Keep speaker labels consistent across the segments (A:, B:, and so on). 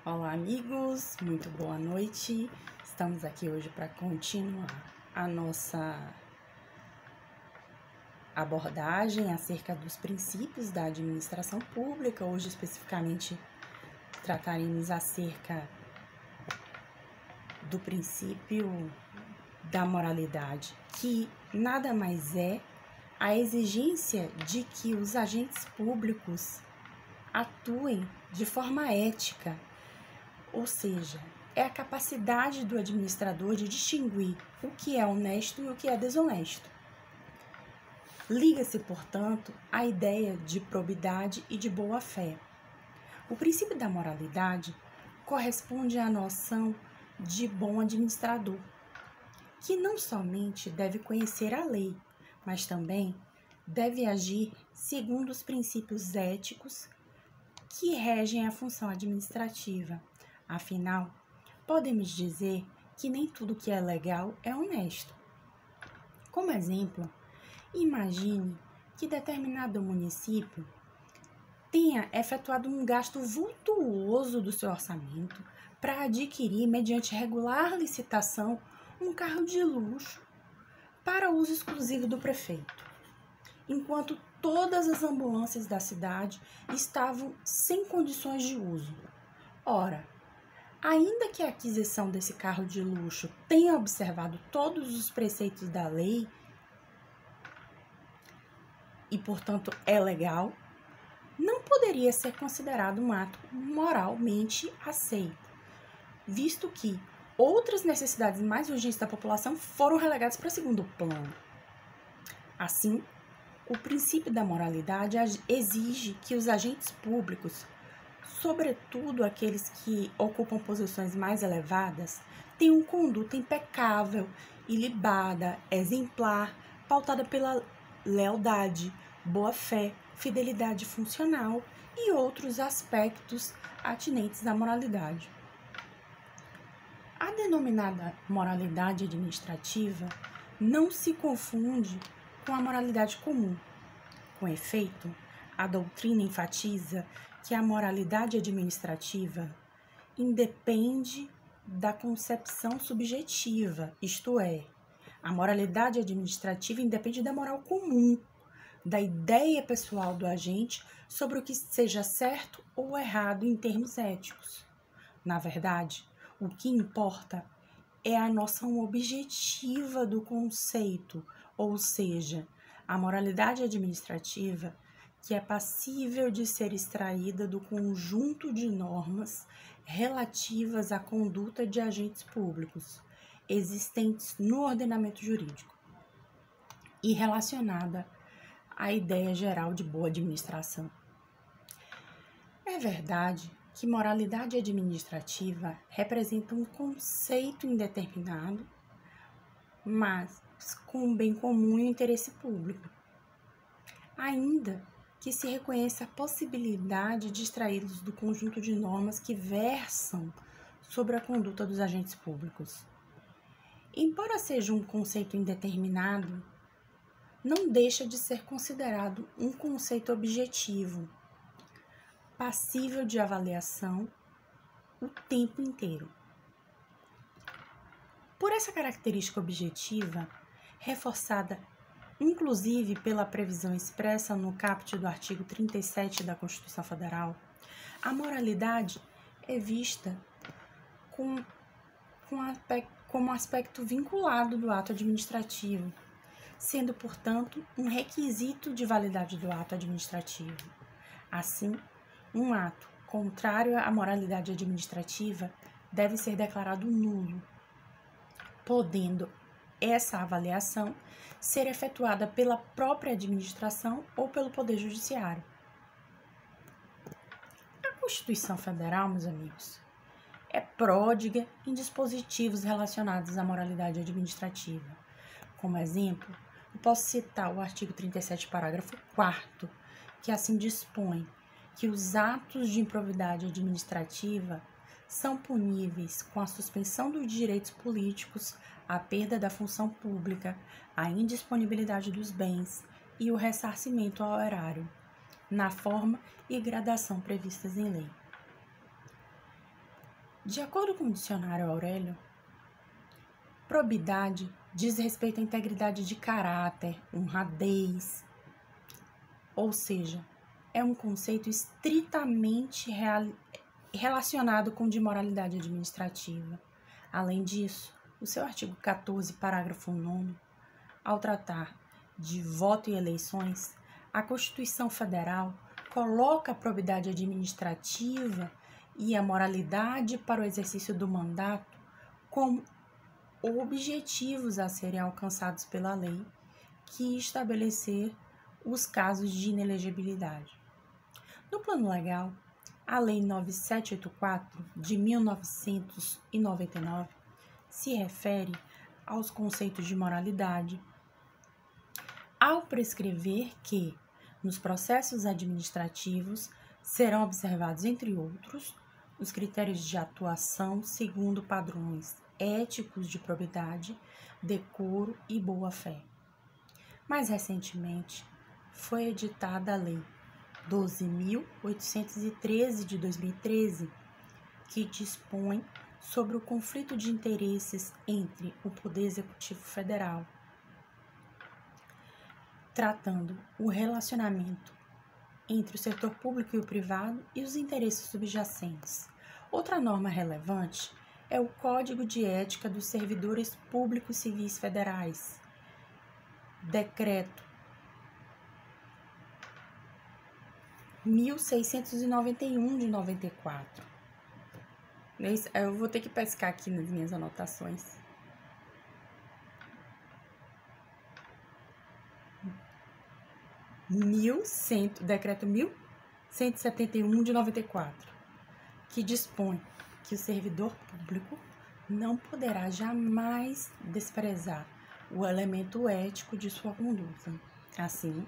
A: Olá, amigos, muito boa noite. Estamos aqui hoje para continuar a nossa abordagem acerca dos princípios da administração pública. Hoje, especificamente, trataremos acerca do princípio da moralidade, que nada mais é a exigência de que os agentes públicos atuem de forma ética. Ou seja, é a capacidade do administrador de distinguir o que é honesto e o que é desonesto. Liga-se, portanto, à ideia de probidade e de boa-fé. O princípio da moralidade corresponde à noção de bom administrador, que não somente deve conhecer a lei, mas também deve agir segundo os princípios éticos que regem a função administrativa. Afinal, podemos dizer que nem tudo que é legal é honesto. Como exemplo, imagine que determinado município tenha efetuado um gasto vultuoso do seu orçamento para adquirir, mediante regular licitação, um carro de luxo para uso exclusivo do prefeito, enquanto todas as ambulâncias da cidade estavam sem condições de uso. Ora, ainda que a aquisição desse carro de luxo tenha observado todos os preceitos da lei e, portanto, é legal, não poderia ser considerado um ato moralmente aceito, visto que outras necessidades mais urgentes da população foram relegadas para segundo plano. Assim, o princípio da moralidade exige que os agentes públicos, sobretudo aqueles que ocupam posições mais elevadas, tenham conduta impecável, ilibada, exemplar, pautada pela lealdade, boa-fé, fidelidade funcional e outros aspectos atinentes à moralidade. A denominada moralidade administrativa não se confunde com a moralidade comum. Com efeito, a doutrina enfatiza que a moralidade administrativa independe da concepção subjetiva, isto é, a moralidade administrativa independe da moral comum, da ideia pessoal do agente sobre o que seja certo ou errado em termos éticos. Na verdade, o que importa é a noção objetiva do conceito, ou seja, a moralidade administrativa, que é passível de ser extraída do conjunto de normas relativas à conduta de agentes públicos existentes no ordenamento jurídico e relacionada à ideia geral de boa administração. É verdade que moralidade administrativa representa um conceito indeterminado, mas com o bem comum e o interesse público, ainda que se reconheça a possibilidade de extraí-los do conjunto de normas que versam sobre a conduta dos agentes públicos. Embora seja um conceito indeterminado, não deixa de ser considerado um conceito objetivo, passível de avaliação o tempo inteiro. Por essa característica objetiva, reforçada inclusive pela previsão expressa no caput do artigo 37 da Constituição Federal, a moralidade é vista como aspecto vinculado do ato administrativo, sendo, portanto, um requisito de validade do ato administrativo. Assim, um ato contrário à moralidade administrativa deve ser declarado nulo, podendo essa avaliação ser efetuada pela própria administração ou pelo Poder Judiciário. A Constituição Federal, meus amigos, é pródiga em dispositivos relacionados à moralidade administrativa. Como exemplo, eu posso citar o artigo 37, parágrafo 4º, que assim dispõe que os atos de improbidade administrativa são puníveis com a suspensão dos direitos políticos, a perda da função pública, a indisponibilidade dos bens e o ressarcimento ao erário, na forma e gradação previstas em lei. De acordo com o dicionário Aurélio, probidade diz respeito à integridade de caráter, honradez, ou seja, é um conceito estritamente relacionado com de moralidade administrativa. Além disso, o seu artigo 14, parágrafo 9º, ao tratar de voto e eleições, a Constituição Federal coloca a probidade administrativa e a moralidade para o exercício do mandato como objetivos a serem alcançados pela lei que estabelecer os casos de inelegibilidade. No plano legal, a Lei 9784 de 1999 se refere aos conceitos de moralidade, ao prescrever que, nos processos administrativos, serão observados, entre outros, os critérios de atuação segundo padrões éticos de probidade, decoro e boa-fé. Mais recentemente, foi editada a Lei 12.813 de 2013, que dispõe sobre o conflito de interesses entre o Poder Executivo Federal, tratando o relacionamento entre o setor público e o privado e os interesses subjacentes. Outra norma relevante é o Código de Ética dos Servidores Públicos Civis Federais, Decreto 1691 de 94. Eu vou ter que pescar aqui nas minhas anotações. Decreto 1171 de 94, que dispõe que o servidor público não poderá jamais desprezar o elemento ético de sua conduta. Assim,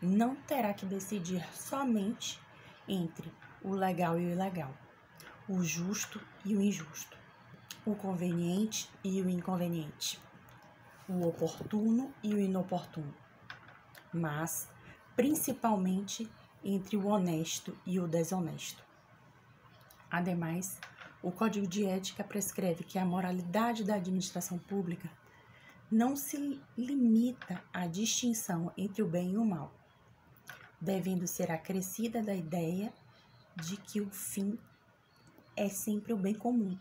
A: não terá que decidir somente entre o legal e o ilegal, o justo e o injusto, o conveniente e o inconveniente, o oportuno e o inoportuno, mas principalmente entre o honesto e o desonesto. Ademais, o Código de Ética prescreve que a moralidade da administração pública não se limita à distinção entre o bem e o mal, devendo ser acrescida da ideia de que o fim é sempre o bem comum.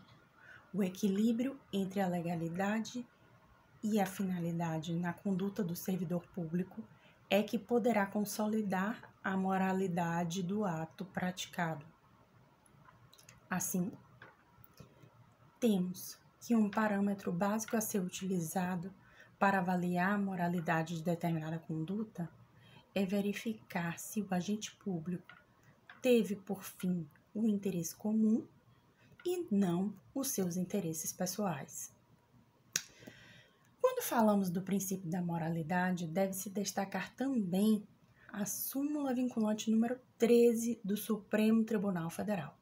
A: O equilíbrio entre a legalidade e a finalidade na conduta do servidor público é que poderá consolidar a moralidade do ato praticado. Assim, temos que um parâmetro básico a ser utilizado para avaliar a moralidade de determinada conduta é verificar se o agente público teve por fim o interesse comum e não os seus interesses pessoais. Quando falamos do princípio da moralidade, deve-se destacar também a súmula vinculante número 13 do Supremo Tribunal Federal,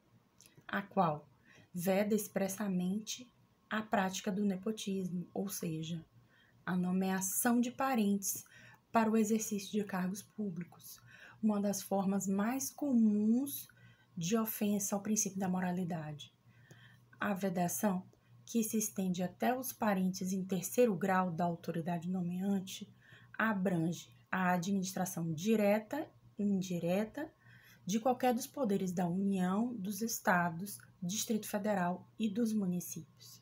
A: a qual veda expressamente a prática do nepotismo, ou seja, a nomeação de parentes para o exercício de cargos públicos, uma das formas mais comuns de ofensa ao princípio da moralidade. A vedação, que se estende até os parentes em terceiro grau da autoridade nomeante, abrange a administração direta e indireta de qualquer dos poderes da União, dos Estados, Distrito Federal e dos municípios.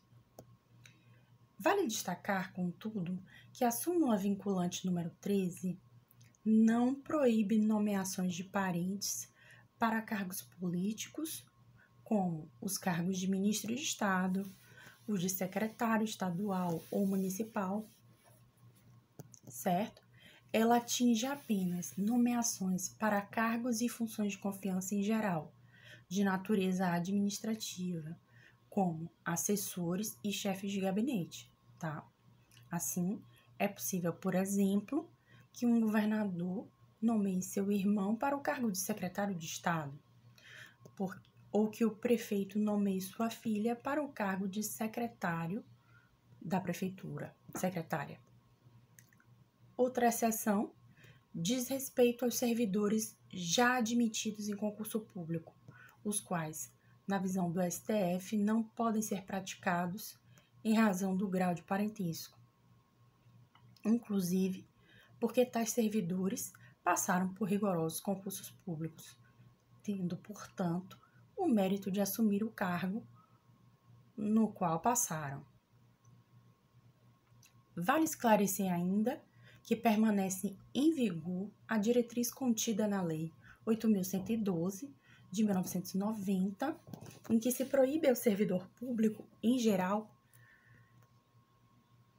A: Vale destacar, contudo, que a súmula vinculante número 13 não proíbe nomeações de parentes para cargos políticos, como os cargos de ministro de Estado, os de secretário estadual ou municipal, certo? Ela atinge apenas nomeações para cargos e funções de confiança em geral, de natureza administrativa, como assessores e chefes de gabinete, tá? Assim, é possível, por exemplo, que um governador nomeie seu irmão para o cargo de secretário de Estado, ou que o prefeito nomeie sua filha para o cargo de secretário da prefeitura, secretária. Outra exceção diz respeito aos servidores já admitidos em concurso público, os quais na visão do STF, não podem ser praticados em razão do grau de parentesco, inclusive porque tais servidores passaram por rigorosos concursos públicos, tendo, portanto, o mérito de assumir o cargo no qual passaram. Vale esclarecer ainda que permanece em vigor a diretriz contida na Lei 8.112, de 1990, em que se proíbe ao servidor público, em geral,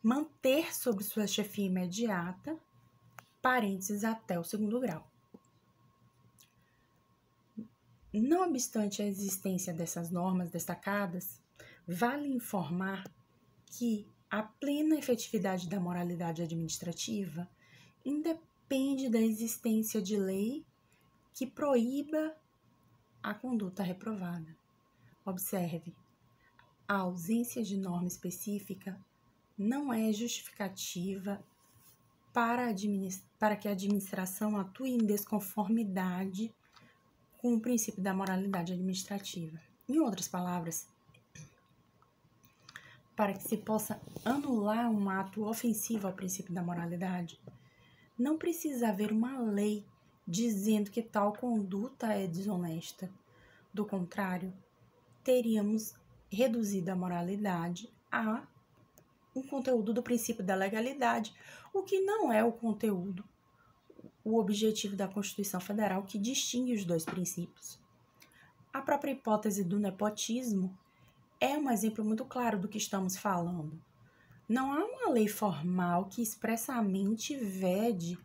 A: manter sob sua chefia imediata parentes até o 2º grau. Não obstante a existência dessas normas destacadas, vale informar que a plena efetividade da moralidade administrativa independe da existência de lei que proíba a conduta reprovada. Observe, a ausência de norma específica não é justificativa para que a administração atue em desconformidade com o princípio da moralidade administrativa. Em outras palavras, para que se possa anular um ato ofensivo ao princípio da moralidade, não precisa haver uma lei dizendo que tal conduta é desonesta. Do contrário, teríamos reduzido a moralidade a um conteúdo do princípio da legalidade, o que não é o objetivo da Constituição Federal que distingue os dois princípios. A própria hipótese do nepotismo é um exemplo muito claro do que estamos falando. Não há uma lei formal que expressamente vede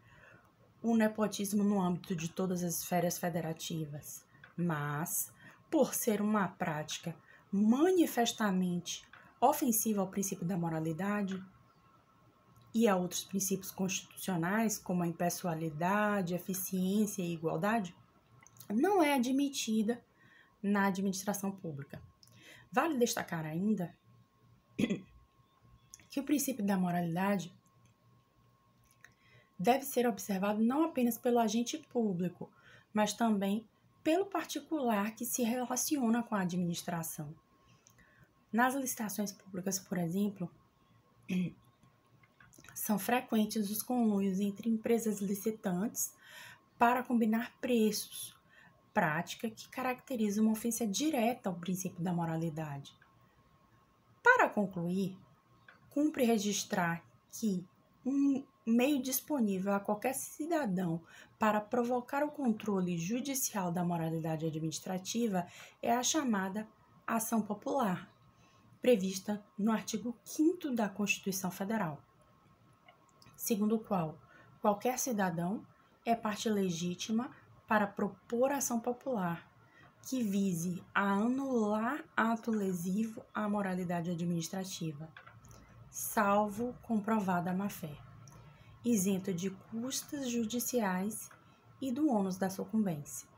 A: o nepotismo no âmbito de todas as esferas federativas, mas, por ser uma prática manifestamente ofensiva ao princípio da moralidade e a outros princípios constitucionais, como a impessoalidade, eficiência e igualdade, não é admitida na administração pública. Vale destacar ainda que o princípio da moralidade deve ser observado não apenas pelo agente público, mas também pelo particular que se relaciona com a administração. Nas licitações públicas, por exemplo, são frequentes os conluios entre empresas licitantes para combinar preços, prática que caracteriza uma ofensa direta ao princípio da moralidade. Para concluir, cumpre registrar que um meio disponível a qualquer cidadão para provocar o controle judicial da moralidade administrativa é a chamada ação popular, prevista no artigo 5º da Constituição Federal, segundo o qual qualquer cidadão é parte legítima para propor ação popular que vise a anular ato lesivo à moralidade administrativa, salvo comprovada a má-fé, isento de custas judiciais e do ônus da sucumbência.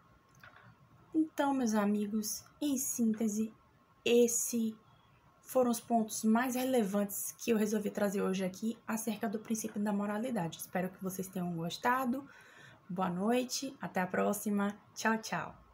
A: Então, meus amigos, em síntese, esses foram os pontos mais relevantes que eu resolvi trazer hoje aqui acerca do princípio da moralidade. Espero que vocês tenham gostado. Boa noite, até a próxima. Tchau, tchau.